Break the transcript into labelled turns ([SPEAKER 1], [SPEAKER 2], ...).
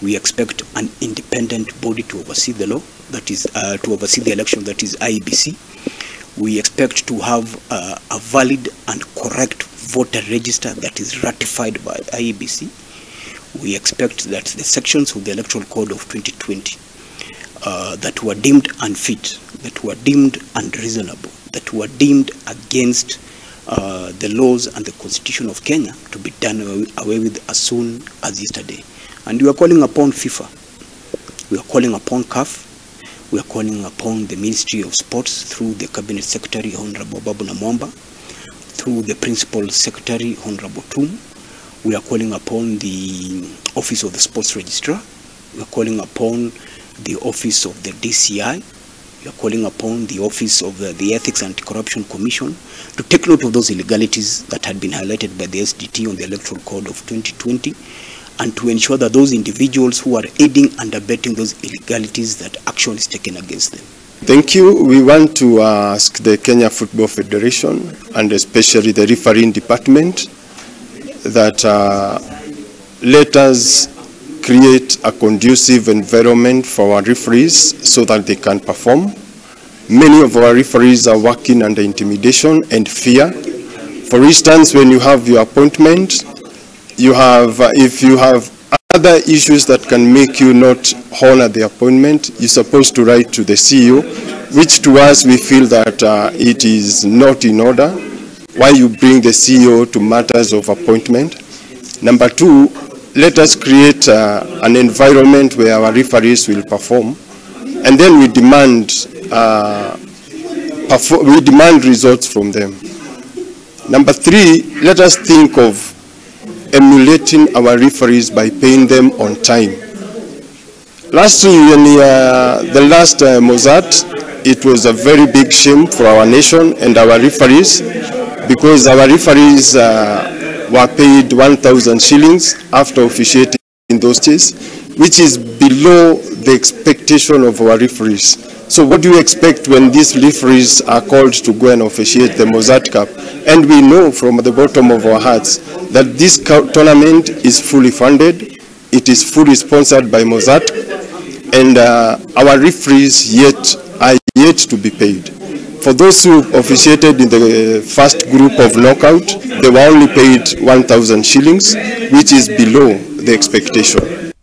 [SPEAKER 1] We expect an independent body to oversee the law, that is, to oversee the election, that is Iebc. We expect to have a valid and correct voter register that is ratified by Iebc. We expect that the sections of the Electoral Code of 2020 that were deemed unfit, that were deemed unreasonable, that were deemed against the laws and the Constitution of Kenya to be done away with as soon as yesterday. And we are calling upon FIFA, we are calling upon CAF, we are calling upon the Ministry of Sports through the Cabinet Secretary, Honorable Babu Namwamba, through the Principal Secretary, Honorable Tum. We are calling upon the Office of the Sports Registrar. We are calling upon the Office of the DCI. We are calling upon the Office of the Ethics and Anti-Corruption Commission to take note of those illegalities that had been highlighted by the SDT on the Electoral Code of 2020, and to ensure that those individuals who are aiding and abetting those illegalities, that action is taken against them.
[SPEAKER 2] Thank you. We want to ask the Kenya Football Federation and especially the refereeing department that let us create a conducive environment for our referees so that they can perform. Many of our referees are working under intimidation and fear. For instance, when you have your appointment, if you have other issues that can make you not honor the appointment, you're supposed to write to the CEO, which to us we feel that it is not in order. Why you bring the CEO to matters of appointment? Number two, let us create an environment where our referees will perform, and then we demand results from them. Number three, let us think of emulating our referees by paying them on time. Last year, the last Mozart, it was a very big shame for our nation and our referees, because our referees were paid 1,000 shillings after officiating in those days, which is below the expectation of our referees. So what do you expect when these referees are called to go and officiate the Mozart Cup? And we know from the bottom of our hearts that this tournament is fully funded, it is fully sponsored by Mozart, and our referees are yet to be paid. For those who officiated in the first group of knockout, they were only paid 1,000 shillings, which is below the expectation.